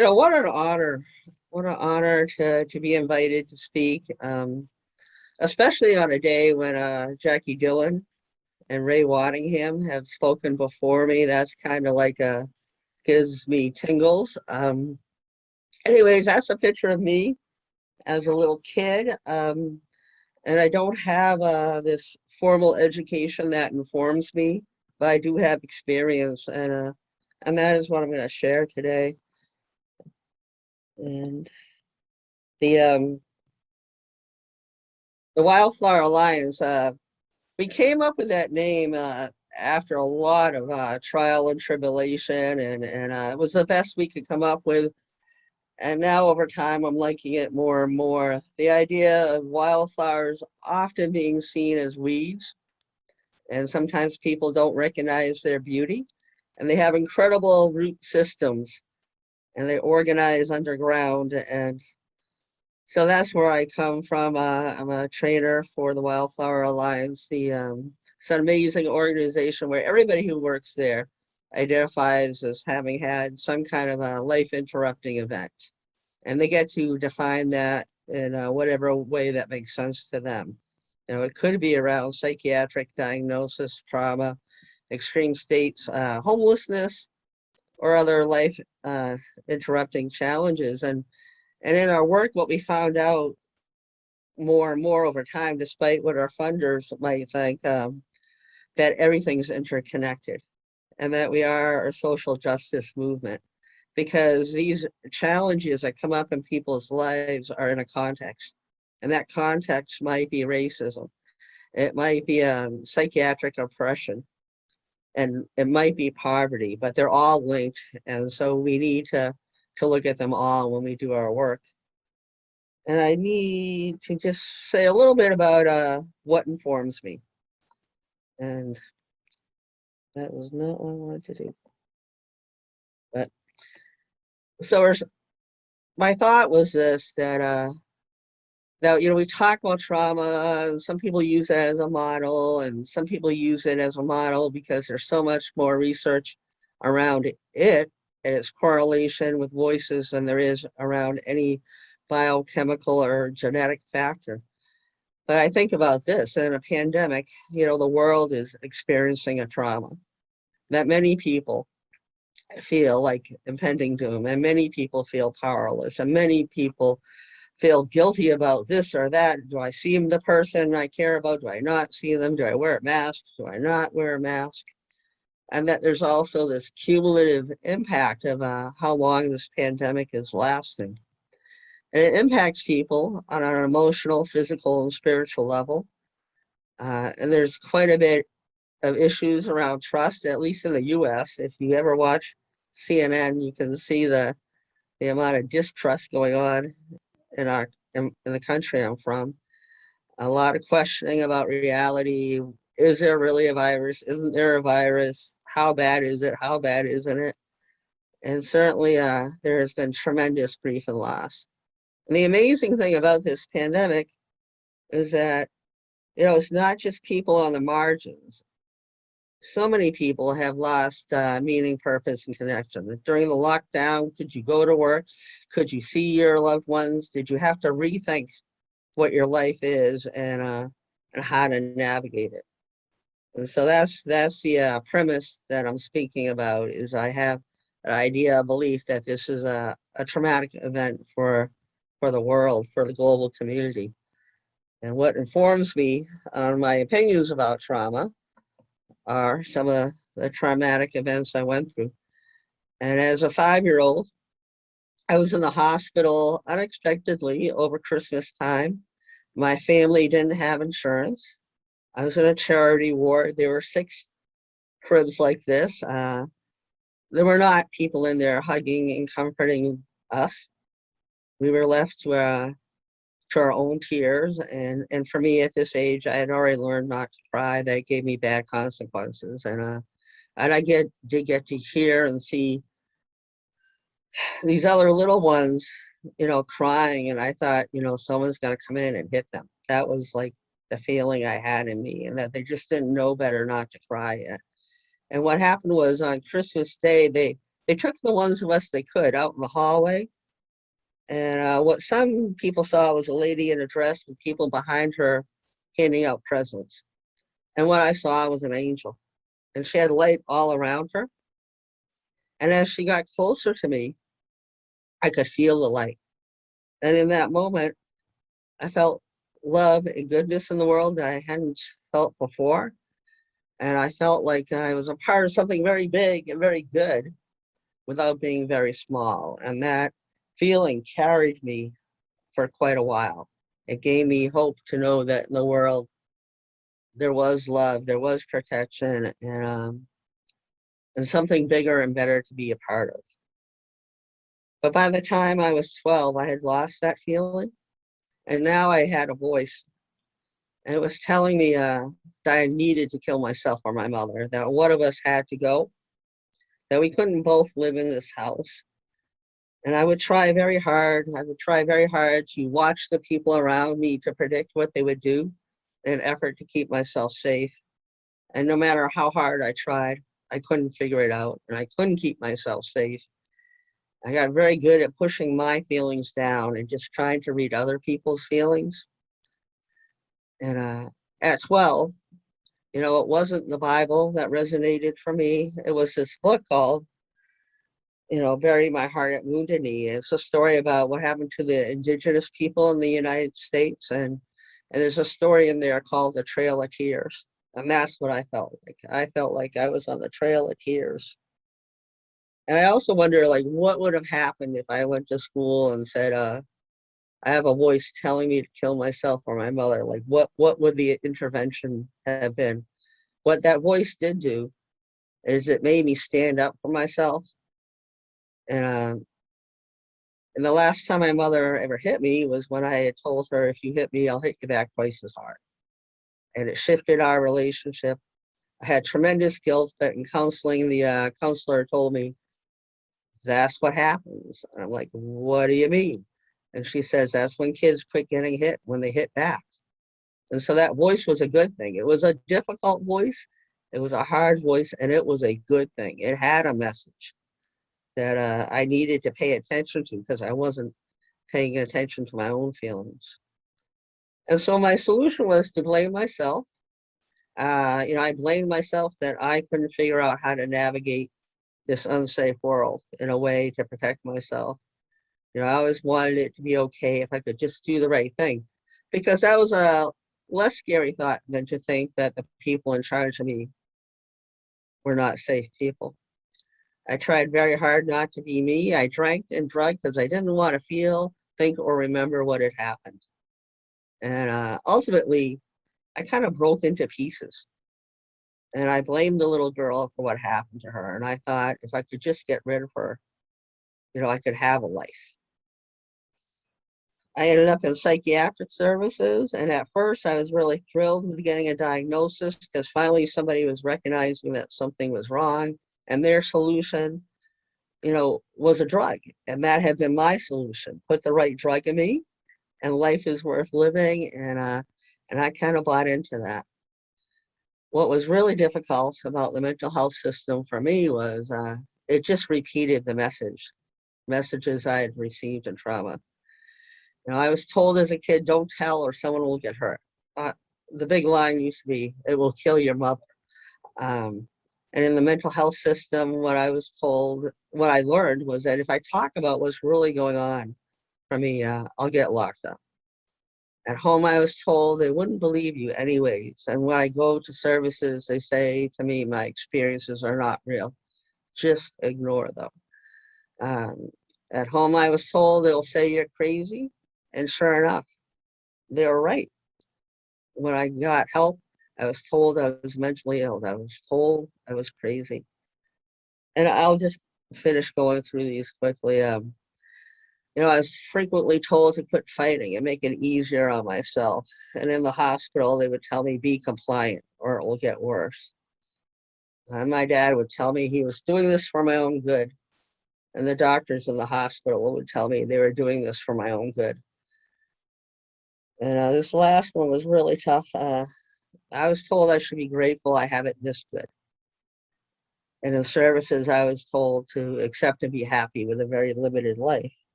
What an honor. What an honor to be invited to speak, especially on a day when Jackie Dillon and Ray Waddingham have spoken before me. That's kind of like gives me tingles. Anyways, that's a picture of me as a little kid. And I don't have this formal education that informs me, but I do have experience, and that is what I'm going to share today. And the um, the Wildflower Alliance, we came up with that name after a lot of trial and tribulation, and it was the best we could come up with. And now over time, I'm liking it more and more. The idea of wildflowers often being seen as weeds, and sometimes people don't recognize their beauty, and they have incredible root systems, and they organize underground. And so that's where I come from. I'm a trainer for the Wildflower Alliance. It's an amazing organization where everybody who works there identifies as having had some kind of a life interrupting event. And they get to define that in whatever way that makes sense to them. It could be around psychiatric diagnosis, trauma, extreme states, homelessness, or other life interrupting challenges. And in our work, what we found out more and more over time, despite what our funders might think, that everything's interconnected and that we are a social justice movement, because these challenges that come up in people's lives are in a context. And that context might be racism. It might be psychiatric oppression, and it might be poverty, but they're all linked. And so we need to look at them all when we do our work. And I need to just say a little bit about what informs me. And that was not what I wanted to do. But so my thought was this, that we talk about trauma, and some people use it as a model, and some people use it as a model because there's so much more research around it and its correlation with voices than there is around any biochemical or genetic factor. But I think about this: in a pandemic, the world is experiencing a trauma that many people feel like impending doom, and many people feel powerless, and many people feel guilty about this or that. Do I see the person I care about? Do I not see them? Do I wear a mask? Do I not wear a mask? And that there's also this cumulative impact of how long this pandemic is lasting. And it impacts people on an emotional, physical, and spiritual level. And there's quite a bit of issues around trust, at least in the US. If you ever watch CNN, you can see the amount of distrust going on in the country I'm from. A lot of questioning about reality. Is there really a virus? Isn't there a virus? How bad is it? How bad isn't it? And certainly there has been tremendous grief and loss. And the amazing thing about this pandemic is that, it's not just people on the margins. So many people have lost meaning, purpose, and connection. During the lockdown, could you go to work? Could you see your loved ones? Did you have to rethink what your life is and how to navigate it? And so that's the premise that I'm speaking about. Is I have an idea, a belief that this is a traumatic event for the world, for the global community. And what informs me on my opinions about trauma are some of the traumatic events I went through. And as a 5-year-old, I was in the hospital unexpectedly over Christmas time. My family didn't have insurance. I was in a charity ward. There were 6 cribs like this. There were not people in there hugging and comforting us. We were left to our own tears. And for me at this age, I had already learned not to cry. That gave me bad consequences. And I did get to hear and see these other little ones, crying. And I thought, someone's going to come in and hit them. That was like the feeling I had in me, and that they just didn't know better not to cry yet. And what happened was on Christmas Day, they took the ones of us they could out in the hallway. And what some people saw was a lady in a dress with people behind her handing out presents. And what I saw was an angel. And she had light all around her. And as she got closer to me, I could feel the light. And in that moment, I felt love and goodness in the world that I hadn't felt before. And I felt like I was a part of something very big and very good without being very small. And that feeling carried me for quite a while. It gave me hope to know that in the world there was love, there was protection, and something bigger and better to be a part of. But by the time I was 12, I had lost that feeling. And now I had a voice. And it was telling me that I needed to kill myself or my mother, that one of us had to go, that we couldn't both live in this house. And I would try very hard. I would try very hard to watch the people around me to predict what they would do in an effort to keep myself safe. And no matter how hard I tried, I couldn't figure it out and I couldn't keep myself safe. I got very good at pushing my feelings down and just trying to read other people's feelings. And at 12, it wasn't the Bible that resonated for me. It was this book called, Bury My Heart at Wounded Knee. It's a story about what happened to the indigenous people in the United States. And there's a story in there called The Trail of Tears. And that's what I felt like. I felt like I was on the Trail of Tears. And I also wonder, like, what would have happened if I went to school and said, I have a voice telling me to kill myself or my mother. Like, what would the intervention have been? What that voice did do is it made me stand up for myself. And the last time my mother ever hit me was when I had told her, if you hit me, I'll hit you back twice as hard. And it shifted our relationship. I had tremendous guilt, but in counseling, the counselor told me, that's what happens. And I'm like, what do you mean? And she says, that's when kids quit getting hit, when they hit back. And so that voice was a good thing. It was a difficult voice. It was a hard voice, and it was a good thing. It had a message that I needed to pay attention to because I wasn't paying attention to my own feelings. And so my solution was to blame myself. I blamed myself that I couldn't figure out how to navigate this unsafe world in a way to protect myself. I always wanted it to be okay if I could just do the right thing, because that was a less scary thought than to think that the people in charge of me were not safe people. I tried very hard not to be me. I drank and drugged because I didn't want to feel, think, or remember what had happened. And ultimately, I kind of broke into pieces. And I blamed the little girl for what happened to her. And I thought if I could just get rid of her, I could have a life. I ended up in psychiatric services. And at first, I was really thrilled with getting a diagnosis because finally somebody was recognizing that something was wrong. And their solution, was a drug. And that had been my solution. Put the right drug in me, and life is worth living. And I kind of bought into that. What was really difficult about the mental health system for me was it just repeated the messages I had received in trauma. I was told as a kid, don't tell or someone will get hurt. The big line used to be, it will kill your mother. And in the mental health system, what I learned was that if I talk about what's really going on for me, I'll get locked up. At home, I was told they wouldn't believe you anyways. And when I go to services, they say to me, my experiences are not real. Just ignore them. At home, I was told they'll say you're crazy. And sure enough, they were right. When I got help, I was told I was mentally ill. I was told I was crazy. And I'll just finish going through these quickly. I was frequently told to quit fighting and make it easier on myself. And in the hospital, they would tell me, be compliant or it will get worse. And my dad would tell me he was doing this for my own good. And the doctors in the hospital would tell me they were doing this for my own good. And this last one was really tough. I was told I should be grateful I have it this good. And in services, I was told to accept and be happy with a very limited life.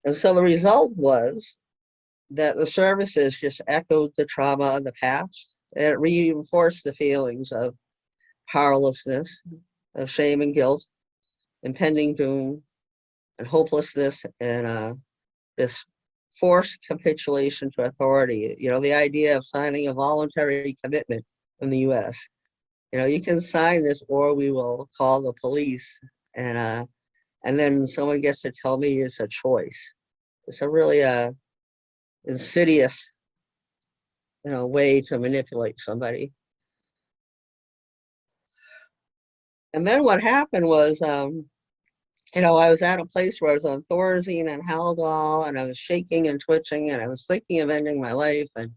And so the result was that the services just echoed the trauma of the past. And it reinforced the feelings of powerlessness, of shame and guilt, impending doom, and hopelessness, and this forced capitulation to authority. The idea of signing a voluntary commitment in the U.S. You can sign this, or we will call the police, and then someone gets to tell me it's a choice. It's a really insidious, way to manipulate somebody. And then what happened was, I was at a place where I was on Thorazine and Haldol, and I was shaking and twitching, and I was thinking of ending my life. And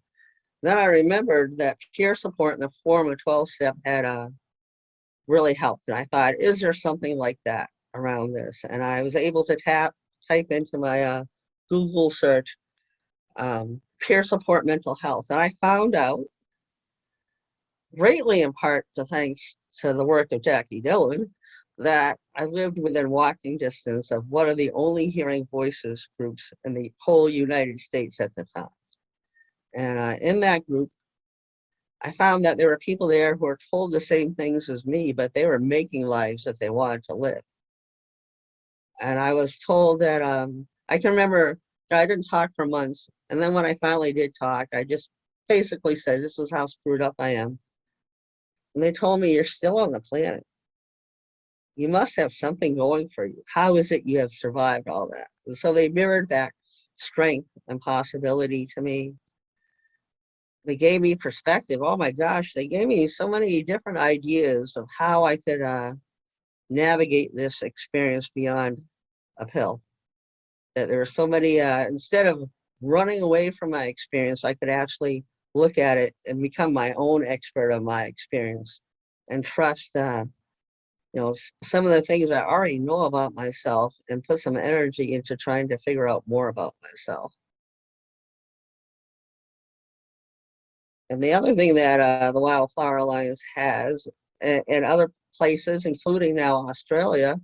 then I remembered that peer support in the form of 12-step had really helped. And I thought, is there something like that around this? And I was able to type into my Google search, peer support mental health. And I found out, greatly in part to thanks to the work of Jackie Dillon, that I lived within walking distance of one of the only hearing voices groups in the whole United States at the time. And in that group, I found that there were people there who were told the same things as me, but they were making lives that they wanted to live. And I was told that I can remember that I didn't talk for months. And then when I finally did talk, I just basically said, this is how screwed up I am. And they told me, you're still on the planet. You must have something going for you. How is it you have survived all that? And so they mirrored back strength and possibility to me. They gave me perspective. Oh my gosh, they gave me so many different ideas of how I could navigate this experience beyond a pill. That there were so many, instead of running away from my experience, I could actually look at it and become my own expert of my experience and trust some of the things I already know about myself and put some energy into trying to figure out more about myself. And the other thing that the Wildflower Alliance has, and other places, including now Australia,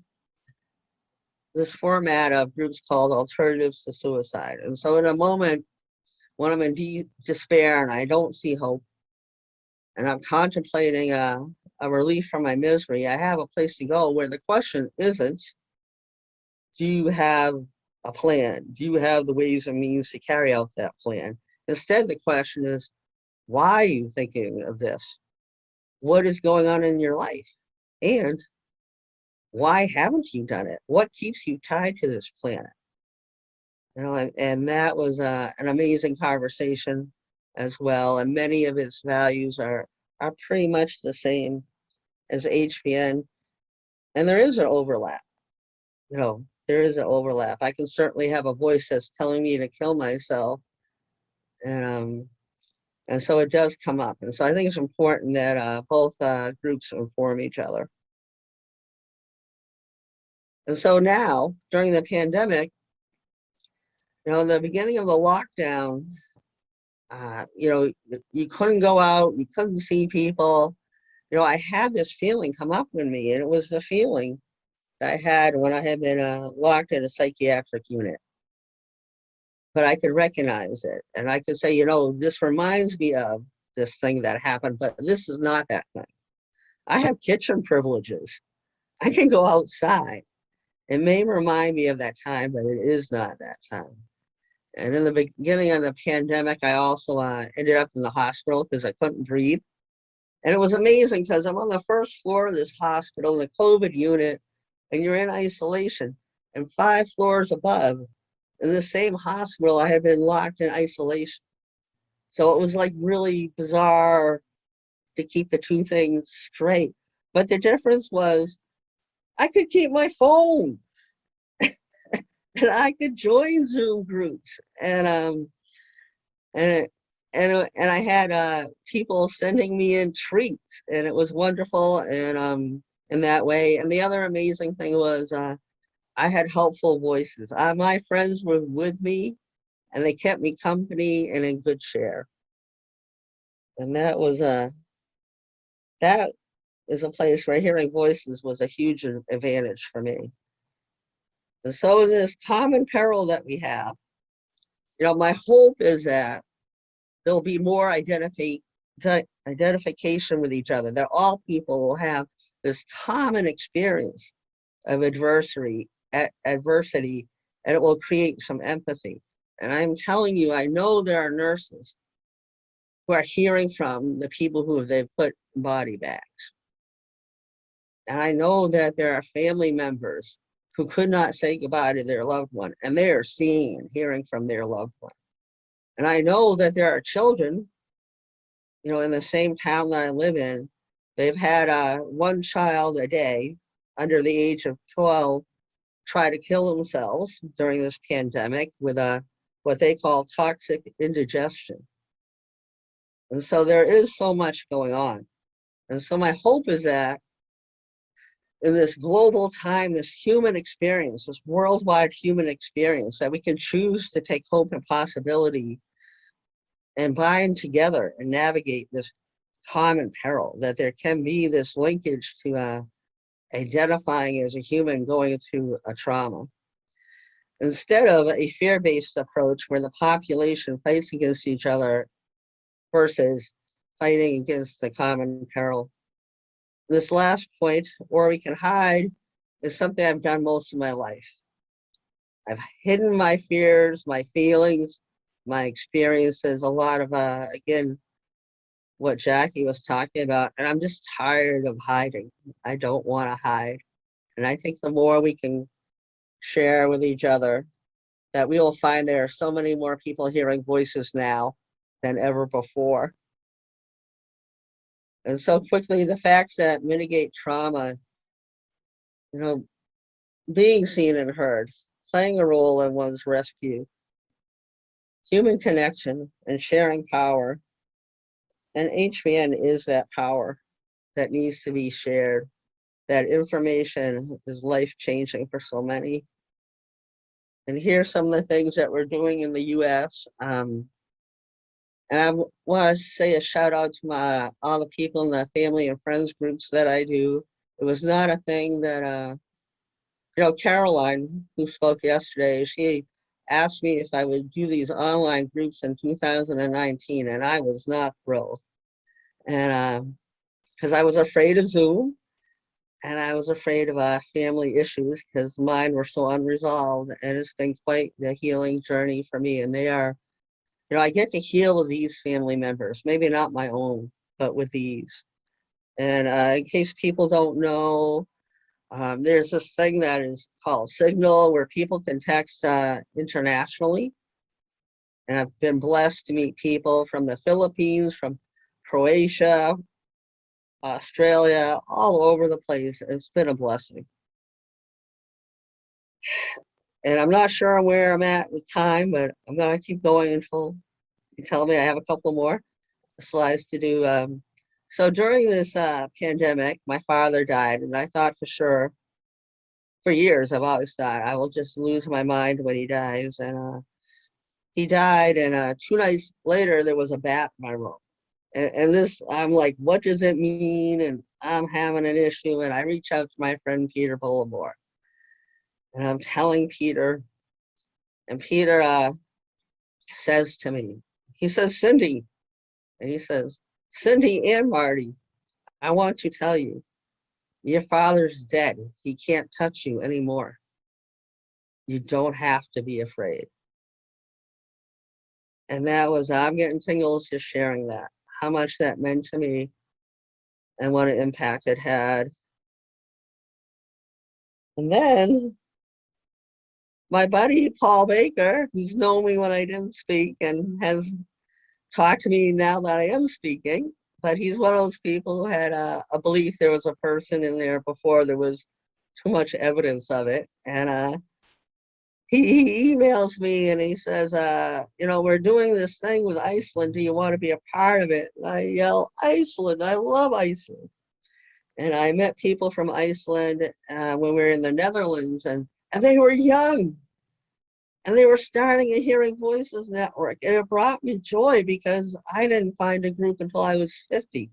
this format of groups called Alternatives to Suicide. And so in a moment when I'm in despair and I don't see hope, and I'm contemplating a relief from my misery, I have a place to go where the question isn't, do you have a plan? Do you have the ways and means to carry out that plan? Instead, the question is, why are you thinking of this? What is going on in your life? And why haven't you done it? What keeps you tied to this planet? And that was an amazing conversation as well. And many of its values are pretty much the same as HPN. And there is an overlap. There is an overlap. I can certainly have a voice that's telling me to kill myself. And so it does come up. And so I think it's important that both groups inform each other. And so now, during the pandemic, in the beginning of the lockdown, you couldn't go out, you couldn't see people. I had this feeling come up in me, and it was the feeling that I had when I had been locked in a psychiatric unit. But I could recognize it, and I could say, this reminds me of this thing that happened, but this is not that thing. I have kitchen privileges. I can go outside. It may remind me of that time, but it is not that time. And in the beginning of the pandemic, I also ended up in the hospital because I couldn't breathe. And it was amazing because I'm on the first floor of this hospital, the COVID unit, and you're in isolation. And 5 floors above, in the same hospital, I had been locked in isolation. So it was like really bizarre to keep the two things straight. But the difference was I could keep my phone. And I could join Zoom groups, and and I had people sending me in treats, and it was wonderful, and in that way. And the other amazing thing was I had helpful voices. My friends were with me, and they kept me company and in good cheer. And that was that is a place where hearing voices was a huge advantage for me. And so in this common peril that we have, my hope is that there'll be more identification with each other, that all people will have this common experience of adversity, and it will create some empathy. And I'm telling you, I know there are nurses who are hearing from the people who they've put in body bags. And I know that there are family members who could not say goodbye to their loved one, and they are seeing and hearing from their loved one. And I know that there are children, in the same town that I live in, they've had one child a day under the age of 12 try to kill themselves during this pandemic with what they call toxic indigestion. And so there is so much going on. And so my hope is that in this global time, this human experience, this worldwide human experience, that we can choose to take hope and possibility and bind together and navigate this common peril, that there can be this linkage to identifying as a human going through a trauma. Instead of a fear-based approach where the population fights against each other versus fighting against the common peril. This last point, where we can hide, is something I've done most of my life. I've hidden my fears, my feelings, my experiences, a lot of, again, what Jackie was talking about, and I'm just tired of hiding. I don't want to hide. And I think the more we can share with each other, that we will find there are so many more people hearing voices now than ever before. And so quickly, the facts that mitigate trauma, being seen and heard, playing a role in one's rescue, human connection, and sharing power. And HVN is that power that needs to be shared. That information is life-changing for so many. And here's some of the things that we're doing in the US. And I want to say a shout out to all the people in the family and friends groups that I do. It was not a thing that, Caroline, who spoke yesterday, she asked me if I would do these online groups in 2019, and I was not thrilled. And because I was afraid of Zoom, and I was afraid of family issues because mine were so unresolved, and it's been quite the healing journey for me. And they are, I get to heal with these family members, maybe not my own, but with these. And in case people don't know, there's this thing that is called Signal, where people can text internationally. And I've been blessed to meet people from the Philippines, from Croatia, Australia, all over the place. It's been a blessing. And I'm not sure where I'm at with time, but I'm going to keep going until you tell me I have a couple more slides to do. So during this pandemic, my father died, and I thought for sure, for years, I've always thought I will just lose my mind when he dies. And he died, and 2 nights later, there was a bat in my room. And this, I'm like, what does it mean? And I'm having an issue. And I reach out to my friend, Peter Bullimore. And I'm telling Peter, and Peter says to me, he says, Cindy, and he says, Cindy and Marty, I want to tell you, your father's dead. He can't touch you anymore. You don't have to be afraid. And that was, I'm getting tingles just sharing that, how much that meant to me and what an impact it had. And then my buddy, Paul Baker, who's known me when I didn't speak and has talked to me now that I am speaking, but he's one of those people who had a belief there was a person in there before there was too much evidence of it. And he emails me and he says, we're doing this thing with Iceland. Do you want to be a part of it? And I yell, Iceland, I love Iceland. And I met people from Iceland when we were in the Netherlands, and they were young. And they were starting a Hearing Voices network. And it brought me joy because I didn't find a group until I was 50.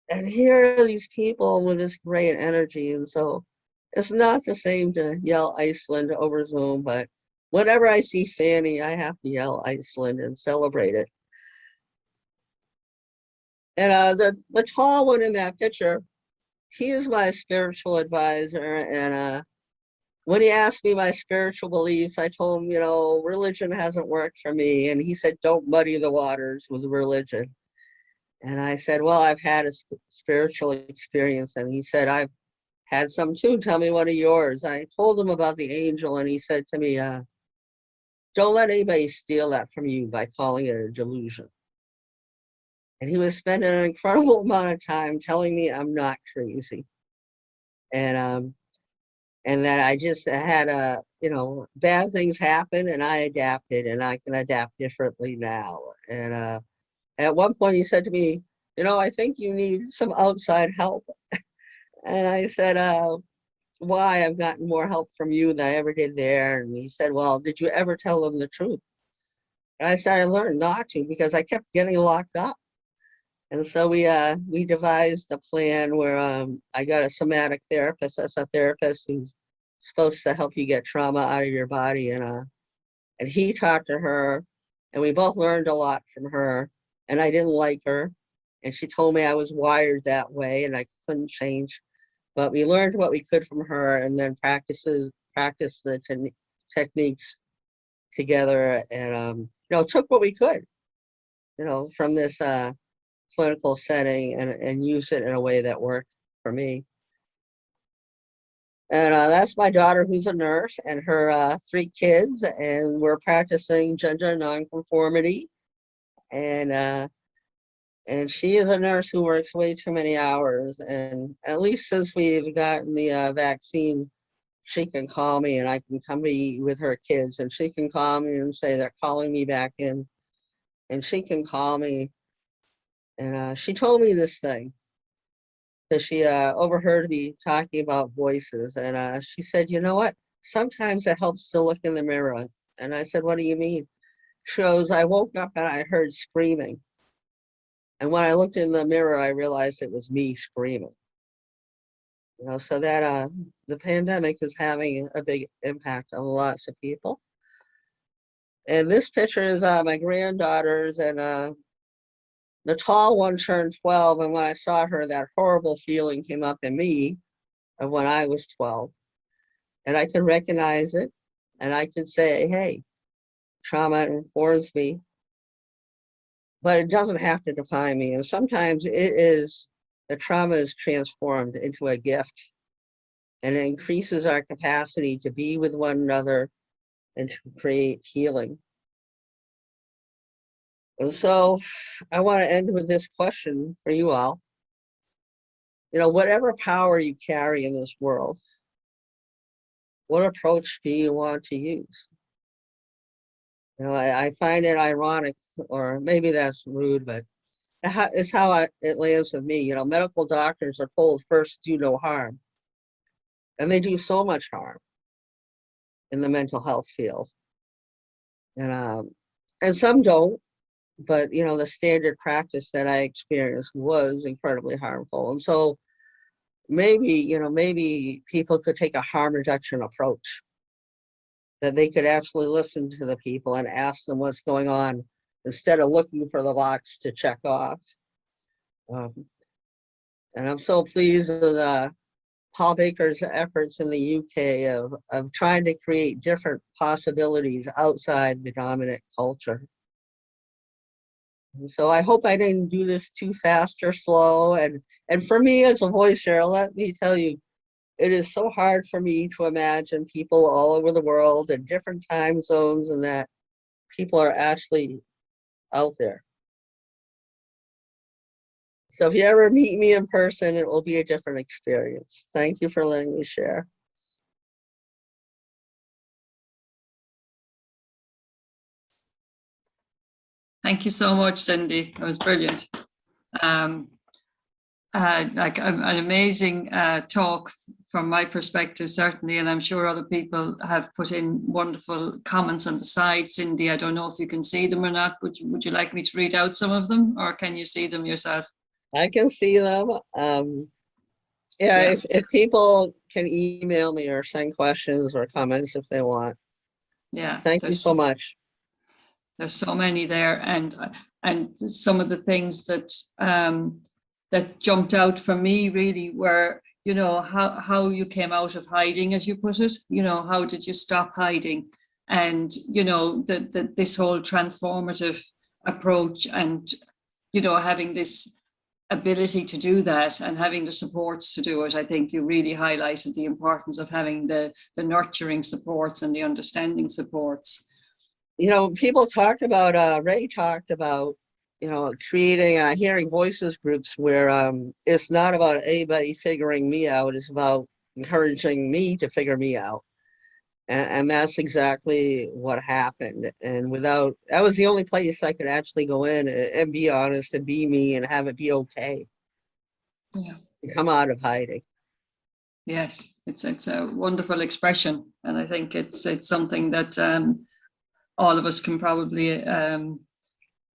And here are these people with this great energy. And so it's not the same to yell Iceland over Zoom, but whenever I see Fanny, I have to yell Iceland and celebrate it. And the tall one in that picture, he is my spiritual advisor. And when he asked me my spiritual beliefs, I told him, religion hasn't worked for me. And he said, don't muddy the waters with religion. And I said, well, I've had a spiritual experience. And he said, I've had some too. Tell me one of yours. I told him about the angel, and he said to me, don't let anybody steal that from you by calling it a delusion. And he was spending an incredible amount of time telling me I'm not crazy. And that I just had bad things happen, and I adapted, and I can adapt differently now. And at one point he said to me, I think you need some outside help. And I said, why? I've gotten more help from you than I ever did there. And he said, well, did you ever tell them the truth? And I said, I learned not to, because I kept getting locked up. And so we devised a plan where I got a somatic therapist. That's a therapist who's supposed to help you get trauma out of your body. And he talked to her, and we both learned a lot from her. And I didn't like her, and she told me I was wired that way and I couldn't change. But we learned what we could from her, and then practiced the techniques together, and took what we could, from this clinical setting, and use it in a way that worked for me. And that's my daughter, who's a nurse, and her 3 kids, and we're practicing gender nonconformity. And she is a nurse who works way too many hours. And at least since we've gotten the vaccine, she can call me, and I can come be with her kids, and she can call me and say they're calling me back in, and she can call me. And she told me this thing, because she overheard me talking about voices. And she said, you know what? Sometimes it helps to look in the mirror. And I said, what do you mean? She goes, I woke up and I heard screaming. And when I looked in the mirror, I realized it was me screaming. So that the pandemic is having a big impact on lots of people. And this picture is my granddaughters, and the tall one turned 12. And when I saw her, that horrible feeling came up in me of when I was 12. And I could recognize it, and I could say, hey, trauma informs me, but it doesn't have to define me. And sometimes the trauma is transformed into a gift, and it increases our capacity to be with one another and to create healing. And so I want to end with this question for you all. Whatever power you carry in this world, what approach do you want to use? I find it ironic, or maybe that's rude, but it's how it lands with me. Medical doctors are told first do no harm, and they do so much harm in the mental health field. And some don't, but the standard practice that I experienced was incredibly harmful. And so maybe people could take a harm reduction approach, that they could actually listen to the people and ask them what's going on, instead of looking for the box to check off. And I'm so pleased with Paul Baker's efforts in the UK of trying to create different possibilities outside the dominant culture. And so I hope I didn't do this too fast or slow. And for me as a voice share, let me tell you, it is so hard for me to imagine people all over the world in different time zones, and that people are actually out there. So if you ever meet me in person, it will be a different experience. Thank you for letting me share. Thank you so much, Cindy. That was brilliant. Like an amazing talk from my perspective, certainly, and I'm sure other people have put in wonderful comments on the side. Cindy, I don't know if you can see them or not. Would you like me to read out some of them, or can you see them yourself? I can see them. Yeah, Yeah, if people can email me or send questions or comments if they want. yeah. Thank you so much. There's so many there, and some of the things that that jumped out for me really were, you know, how you came out of hiding, as you put it. You know, how did you stop hiding, and you know this whole transformative approach, and you know having this ability to do that and having the supports to do it. I think you really highlighted the importance of having the nurturing supports and the understanding supports. You know, people talked about, Ray talked about, you know, creating hearing voices groups where it's not about anybody figuring me out, it's about encouraging me to figure me out. And that's exactly what happened. And without, that was the only place I could actually go in and be honest and be me and have it be okay. Yeah. To come out of hiding. Yes, it's a wonderful expression, and I think it's something that all of us can probably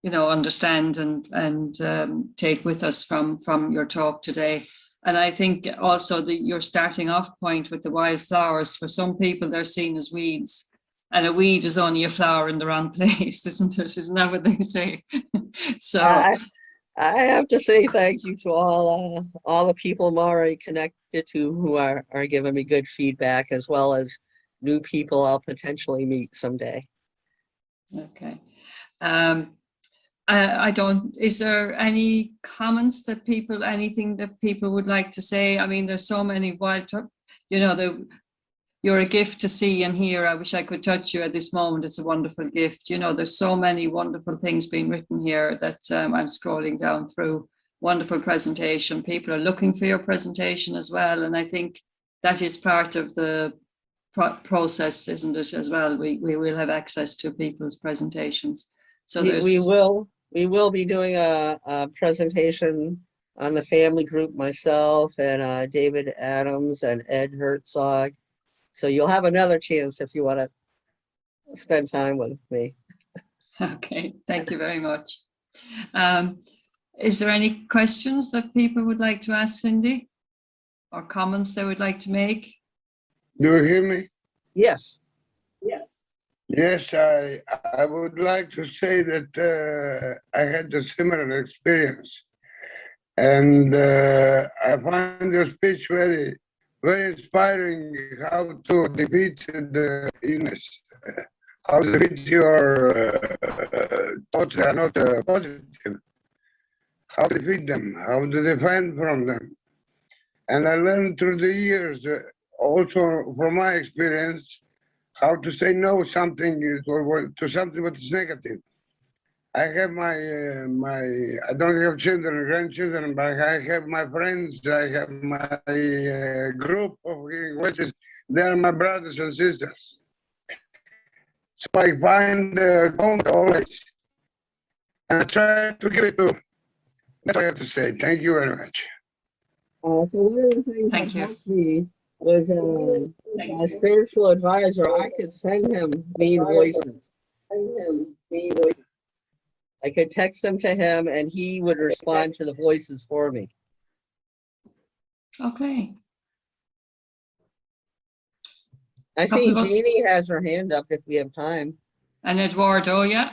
you know understand and take with us from your talk today. And I think also your starting off point with the wildflowers, for some people they're seen as weeds, and a weed is only a flower in the wrong place, isn't it? Isn't that what they say? So I have to say thank you to all the people I'm already connected to who are giving me good feedback, as well as new people I'll potentially meet someday. okay. Um, I don't, is there any comments that people, anything that people would like to say? I mean, there's so many you know, you're a gift to see and hear. I wish I could touch you at this moment. It's a wonderful gift. You know, there's so many wonderful things being written here that I'm scrolling down through. Wonderful presentation. People are looking for your presentation as well. And I think that is part of the process, isn't it, as well? We will have access to people's presentations. So We will be doing a presentation on the family group, myself and David Adams and Ed Herzog. So you'll have another chance if you want to spend time with me. okay, thank you very much. Is there any questions that people would like to ask Cindy, or comments they would like to make? Do you hear me? Yes. Yes, I would like to say that I had a similar experience, and I find your speech very, very inspiring. How to defeat the illness, how to defeat your thoughts are not positive, how to defeat them, how to defend from them. And I learned through the years, also from my experience, how to say no something to something that is negative. I have I don't have children, grandchildren, but I have my friends. I have my group of hearing voices. They are my brothers and sisters. So I find comfort always, and I try to give it to. That's what I have to say. Thank you very much. So one of the things that helped me was my spiritual advisor. I could send him mean voices. I could text them to him and he would respond to the voices for me. Okay. I see Jeannie has her hand up if we have time. And Eduardo, yeah.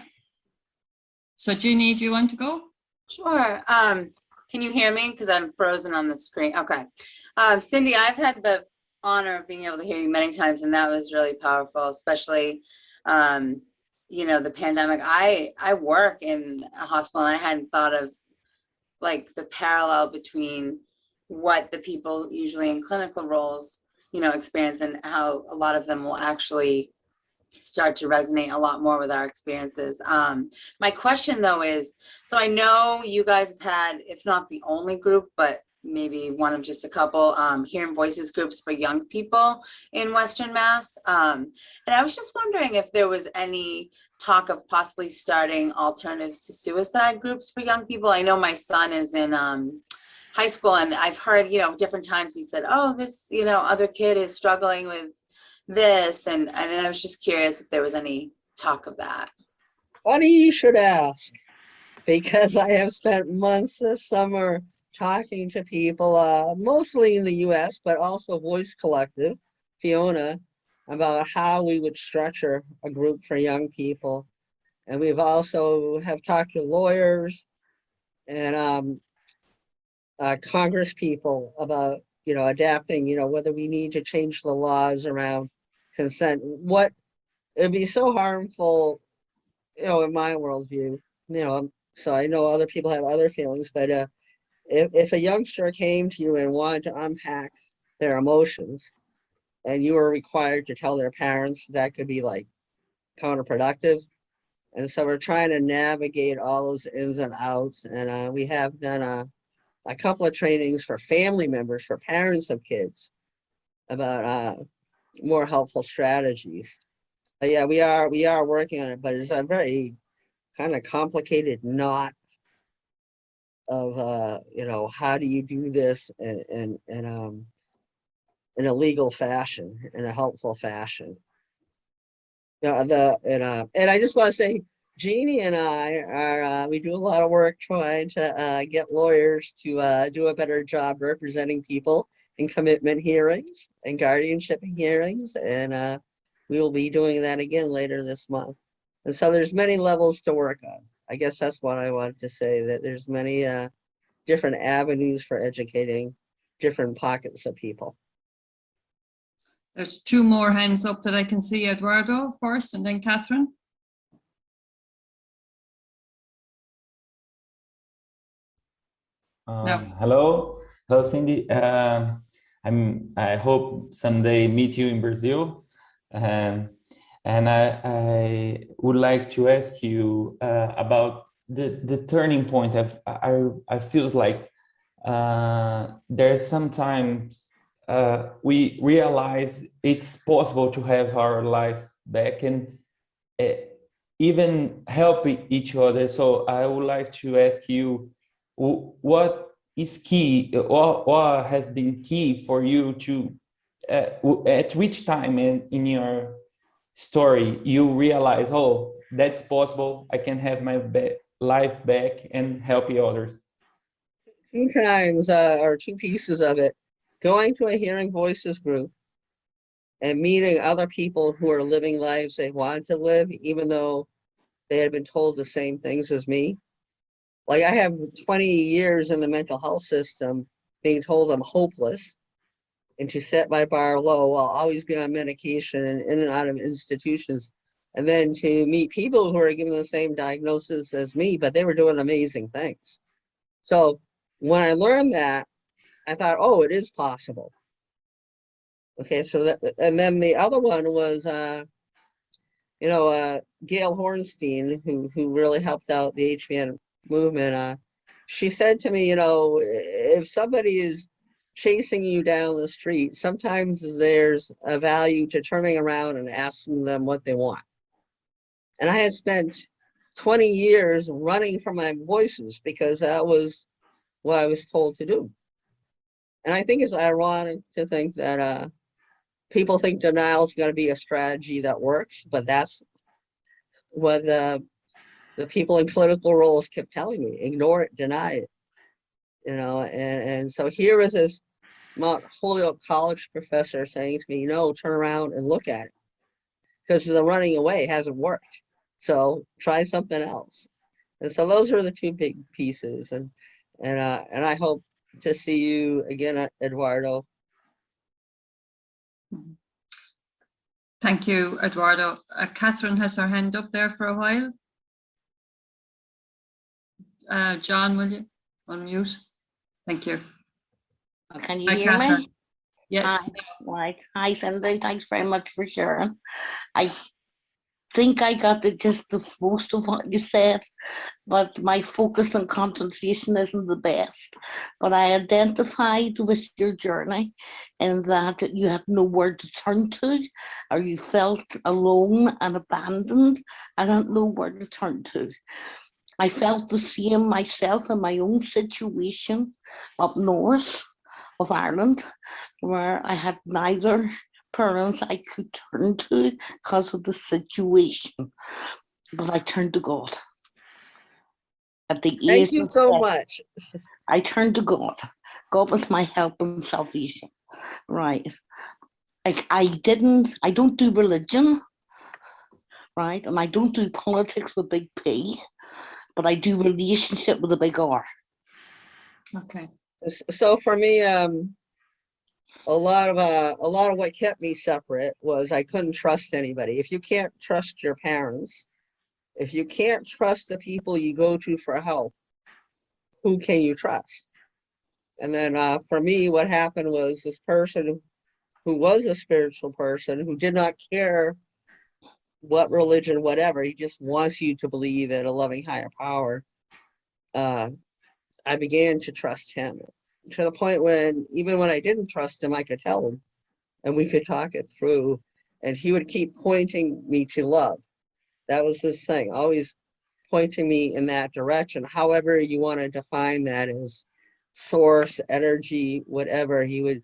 So Jeannie, do you want to go? Sure. Can you hear me? Because I'm frozen on the screen. Okay. Cindy, I've had the honor of being able to hear you many times, and that was really powerful, especially, you know, the pandemic. I work in a hospital, and I hadn't thought of like the parallel between what the people usually in clinical roles, you know, experience, and how a lot of them will actually start to resonate a lot more with our experiences. My question though is, so I know you guys have had, if not the only group, but maybe one of just a couple hearing voices groups for young people in Western Mass. And I was just wondering if there was any talk of possibly starting alternatives to suicide groups for young people. I know my son is in high school, and I've heard, you know, different times he said, oh, this, you know, other kid is struggling with this, and I was just curious if there was any talk of that. Funny you should ask. because I have spent months this summer talking to people, mostly in the US, but also Voice Collective, Fiona, about how we would structure a group for young people. And we've also have talked to lawyers and Congress people about, adapting, whether we need to change the laws around consent. What it'd be so harmful, in my worldview, so I know other people have other feelings, but if a youngster came to you and wanted to unpack their emotions and you were required to tell their parents, that could be like counterproductive. And so we're trying to navigate all those ins and outs. And we have done a couple of trainings for family members, for parents of kids, about more helpful strategies. But yeah, we are working on it, but it's a very kind of complicated knot of how do you do this in a legal fashion, in a helpful fashion. And I just want to say, Jeannie and I are we do a lot of work trying to get lawyers to do a better job representing people in commitment hearings and guardianship hearings, and we will be doing that again later this month. And so there's many levels to work on. I guess that's what I wanted to say, that there's many different avenues for educating different pockets of people. There's two more hands up that I can see. Eduardo first, and then Catherine. No. Hello, Cindy. I hope someday meet you in Brazil, and I would like to ask you about the turning point. I feels like there's sometimes we realize it's possible to have our life back and even help each other. So I would like to ask you, what is key, what has been key for you to, at which time in your story you realize, oh, that's possible, I can have my life back and help others? Two times, or two pieces of it. Going to a Hearing Voices group and meeting other people who are living lives they wanted to live, even though they had been told the same things as me. Like, I have 20 years in the mental health system being told I'm hopeless and to set my bar low. I'll always be on medication and in and out of institutions. And then to meet people who are given the same diagnosis as me, but they were doing amazing things. So when I learned that, I thought, oh, it is possible. Okay, so that, and then the other one was, Gail Hornstein, who really helped out the HVN movement. She said to me, if somebody is chasing you down the street, sometimes there's a value to turning around and asking them what they want. And I had spent 20 years running from my voices because that was what I was told to do. And I think it's ironic to think that people think denial is going to be a strategy that works, but that's what the people in political roles kept telling me: ignore it, deny it. And so here is this Mount Holyoke College professor saying to me, no, turn around and look at it, because the running away hasn't worked. So try something else. And so those are the two big pieces. And I hope to see you again, Eduardo. Thank you, Eduardo. Catherine has her hand up there for a while. John, will you unmute? Thank you. Can you Hi, hear Catherine. me? Yes. Hi. Right. Hi, Cindy. Thanks very much for sharing. I think I got the gist of most of what you said, but my focus and concentration isn't the best. But I identified with your journey in that you had nowhere to turn to, or you felt alone and abandoned and had nowhere to turn to. I felt the same myself in my own situation up north of Ireland, where I had neither parents I could turn to because of the situation, but I turned to God. At the Thank age you of so 7, much. I turned to God. God was my help and salvation. Right. I don't do religion, right? And I don't do politics with big P, but I do relationship with a big R. Okay. So for me, a lot of what kept me separate was I couldn't trust anybody. If you can't trust your parents, if you can't trust the people you go to for help, who can you trust? And then for me, what happened was this person who was a spiritual person who did not care what religion, whatever, he just wants you to believe in a loving higher power. I began to trust him to the point when even when I didn't trust him, I could tell him and we could talk it through. And he would keep pointing me to love. That was his thing, always pointing me in that direction. However you want to define that as source, energy, whatever, he would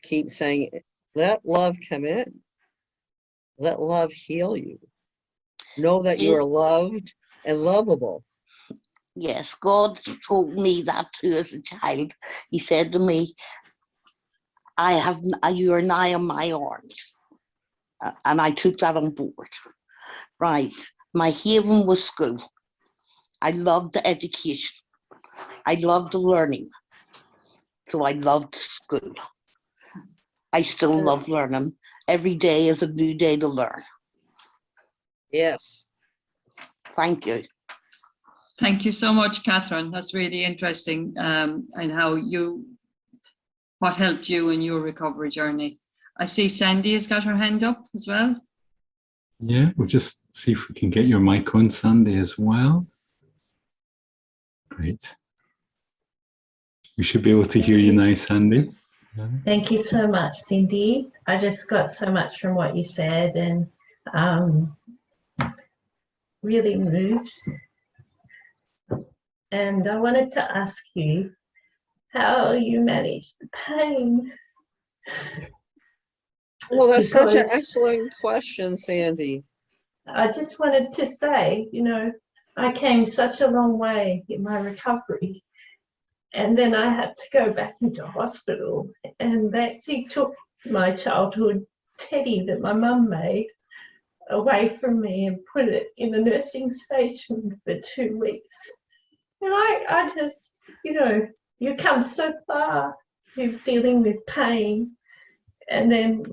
keep saying, let love come in. Let love heal you. Know that you are loved and lovable. Yes, God told me that too as a child. He said to me, you are now in my arms. And I took that on board. Right. My haven was school. I loved the education. I loved the learning. So I loved school. I still love learning. Every day is a new day to learn. Yes. Thank you. Thank you so much, Catherine. That's really interesting, and what helped you in your recovery journey. I see Sandy has got her hand up as well. Yeah, we'll just see if we can get your mic on, Sandy, as well. Great. We should be able to hear you now, Sandy. Thank you so much, Cindy. I just got so much from what you said and really moved. And I wanted to ask you how you manage the pain. Well, that's such an Because excellent question, Sandy. I just wanted to say, you know, I came such a long way in my recovery. And then I had to go back into hospital, and they actually took my childhood teddy that my mum made away from me and put it in a nursing station for 2 weeks. And I just, you know, you come so far with dealing with pain, and then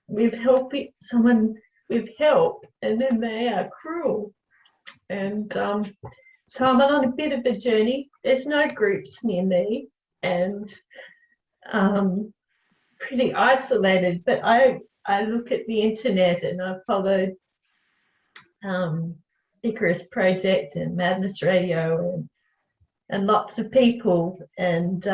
with helping someone with help, and then they are cruel. And so I'm on a bit of a journey. There's no groups near me, and pretty isolated, but I look at the internet and I followed Icarus Project and Madness Radio and lots of people. And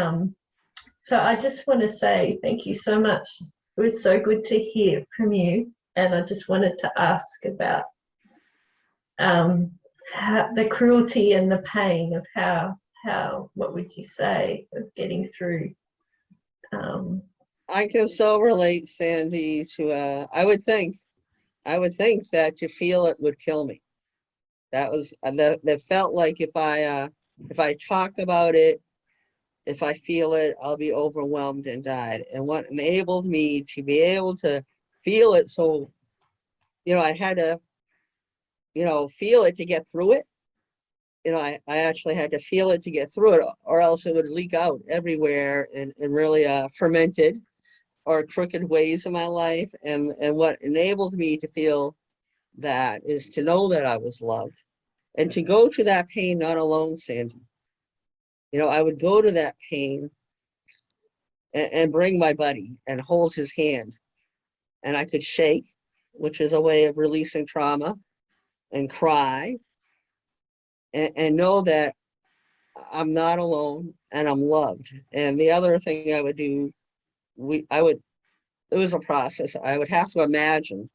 so I just want to say thank you so much. It was so good to hear from you. And I just wanted to ask about the cruelty and the pain of how what would you say of getting through? I can so relate, Sandy, to I would think that to feel it would kill me. That was that felt like if I talk about it, if I feel it, I'll be overwhelmed and died. And what enabled me to be able to feel it, so I had to feel it to get through it. I actually had to feel it to get through it, or else it would leak out everywhere and really fermented or crooked ways in my life. And what enabled me to feel that is to know that I was loved and to go to that pain not alone, Sandy. I would go to that pain and bring my buddy and hold his hand, and I could shake, which is a way of releasing trauma, and cry, and know that I'm not alone and I'm loved. And the other thing I would do, it was a process. I would have to imagine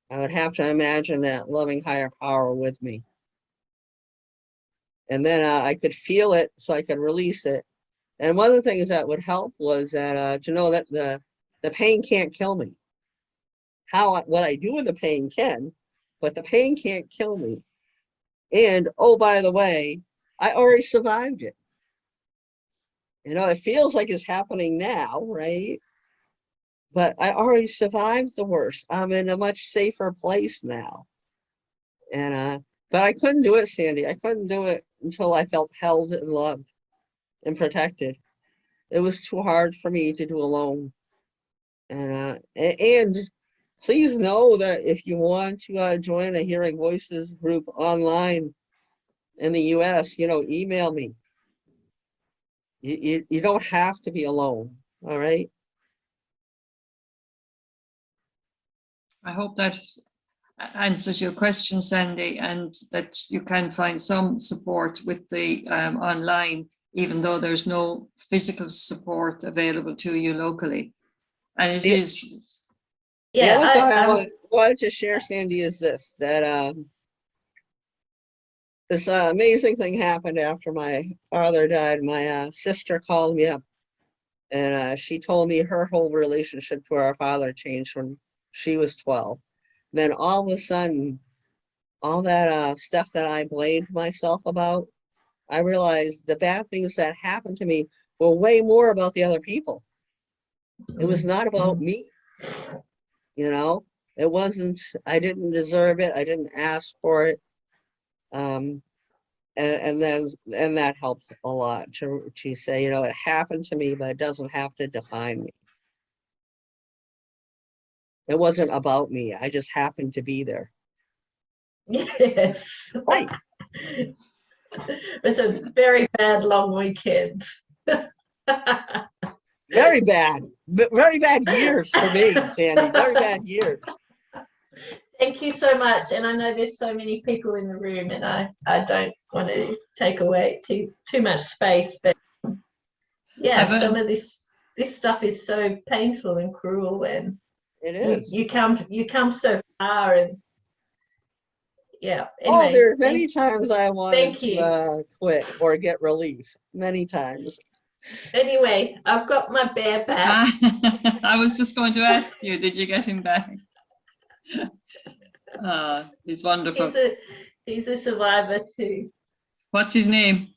that loving higher power with me. And then I could feel it so I could release it. And one of the things that would help was that to know that the pain can't kill me. What I do with the pain can, but the pain can't kill me. And oh, by the way, I already survived it. You know, it feels like it's happening now, right? But I already survived the worst. I'm in a much safer place now. And but I couldn't do it, Sandy. I couldn't do it until I felt held and loved and protected. It was too hard for me to do alone. And please know that if you want to join a Hearing Voices group online in the US, you know, email me. You don't have to be alone, all right? I hope that answers your question, Sandy, and that you can find some support with the online, even though there's no physical support available to you locally. And it Yeah. is. The Yeah, other thing I wanted to share, Sandy, is this, that this amazing thing happened after my father died. My sister called me up, and she told me her whole relationship to our father changed when she was 12. Then all of a sudden, all that stuff that I blamed myself about, I realized the bad things that happened to me were way more about the other people. It was not about me, you know? It wasn't, I didn't deserve it. I didn't ask for it. And that helps a lot to say, you know, it happened to me, but it doesn't have to define me. It wasn't about me. I just happened to be there. Yes. Right. It was a very bad long weekend. Very bad. Very bad years for me, Sandy. Very bad years. Thank you so much. And I know there's so many people in the room, and I don't want to take away too much space, but yeah, some of this stuff is so painful and cruel, and It is. you come so far, and yeah. Oh, Anyway, there are many times I wanted thank you. to quit or get relief. Many times. Anyway, I've got my bear back. I was just going to ask you, did you get him back? He's wonderful. He's a survivor too. What's his name?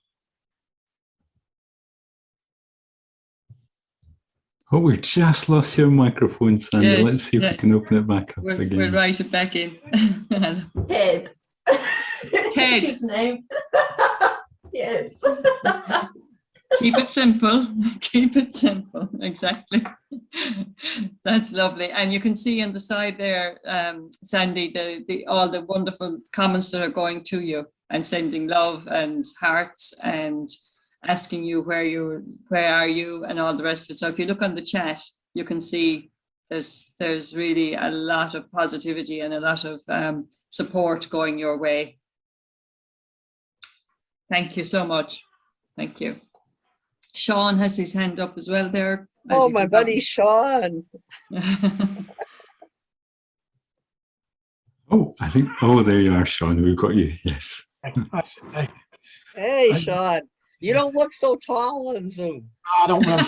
Oh, we just lost your microphone, Sandy. Yes, Let's see if we can open it back up We'll again. write it back in. Ted. Ted. His name. Yes. Keep it simple. Keep it simple. Exactly. That's lovely. And you can see on the side there, Sandy, all the wonderful comments that are going to you and sending love and hearts and asking you where are you and all the rest of it. So if you look on the chat, you can see there's really a lot of positivity and a lot of support going your way. Thank you so much. Thank you. Sean has his hand up as well there. Oh, my buddy Sean. Oh, there you are, Sean. We've got you. Yes. Hey, Sean. You don't look so tall on Zoom. I don't know.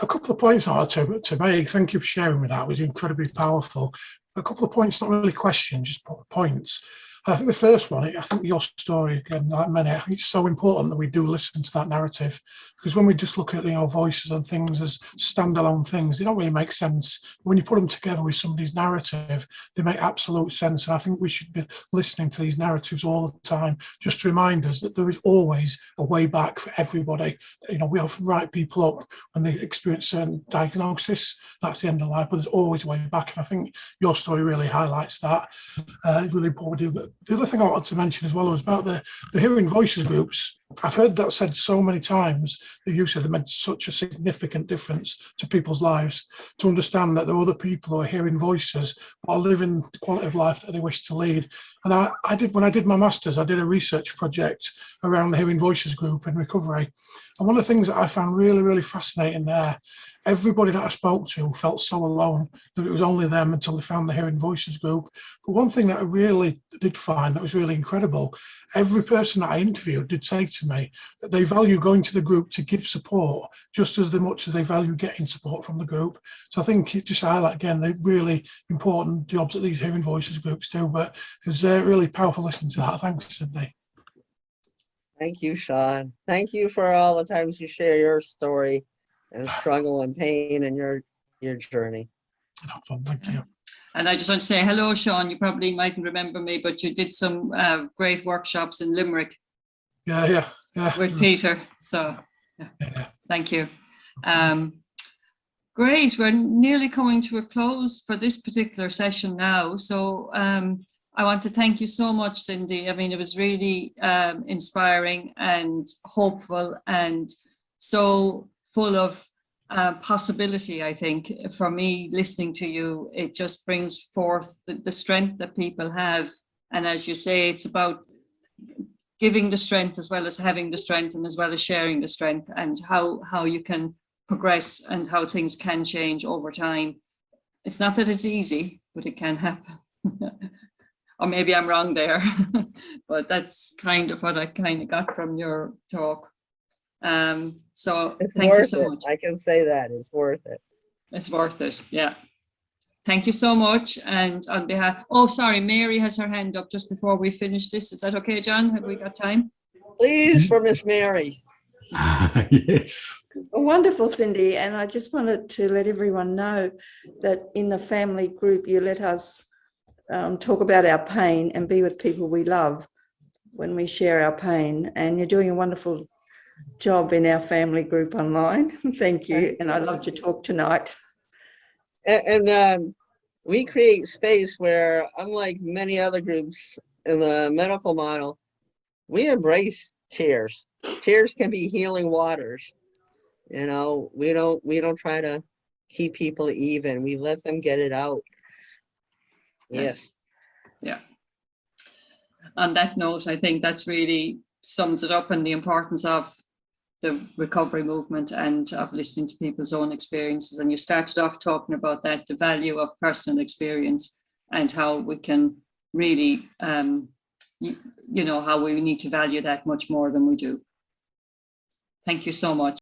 A couple of points I had to make. Thank you for sharing with that. It was incredibly powerful. A couple of points, not really questions, just points. I think the first one, I think your story, again, like many, I think it's so important that we do listen to that narrative, because when we just look at voices and things as standalone things, they don't really make sense. When you put them together with somebody's narrative, they make absolute sense. And I think we should be listening to these narratives all the time, just to remind us that there is always a way back for everybody. We often write people up when they experience certain diagnosis, that's the end of life, but there's always a way back. And I think your story really highlights that. It's really important. The other thing I wanted to mention as well was about the Hearing Voices groups. I've heard that said so many times, that you said they made such a significant difference to people's lives, to understand that there are other people who are hearing voices while living the quality of life that they wish to lead. And when I did my master's, I did a research project around the Hearing Voices group in recovery. And one of the things that I found really, really fascinating there, everybody that I spoke to felt so alone that it was only them until they found the Hearing Voices group. But one thing that I really did find that was really incredible, every person that I interviewed did say to me that they value going to the group to give support just as much as they value getting support from the group. So I think it just highlight again the really important jobs that these Hearing Voices groups do. But it was really powerful listening to that. Thanks, Sydney. Thank you, Sean. Thank you for all the times you share your story and struggle and pain and your journey. No problem. Thank you. And I just want to say hello, Sean. You probably mightn't remember me, but you did some great workshops in Limerick. Yeah. With Peter. So thank you. Great. We're nearly coming to a close for this particular session now. So I want to thank you so much, Cindy. I mean, it was really inspiring and hopeful and so full of possibility. I think for me, listening to you, it just brings forth the strength that people have. And as you say, it's about giving the strength as well as having the strength, and as well as sharing the strength, and how you can progress and how things can change over time. It's not that it's easy, but it can happen. Or maybe I'm wrong there, but that's kind of what I kind of got from your talk. So thank you so much. I can say that it's worth it. It's worth it. Yeah. Thank you so much. And on behalf, oh, sorry, Mary has her hand up just before we finish this. Is that okay, John? Have we got time? Please, for Miss Mary. Yes. Wonderful, Cindy. And I just wanted to let everyone know that in the family group, you let us talk about our pain and be with people we love when we share our pain. And you're doing a wonderful job in our family group online. Thank you. And I loved your talk tonight. And we create space where, unlike many other groups in the medical model, we embrace tears. Tears can be healing waters. You know, we don't try to keep people even. We let them get it out. Yes. Yeah. On that note, I think that's really sums it up, and the importance of the recovery movement and of listening to people's own experiences. And you started off talking about that, the value of personal experience, and how we can really, you know, how we need to value that much more than we do. Thank you so much.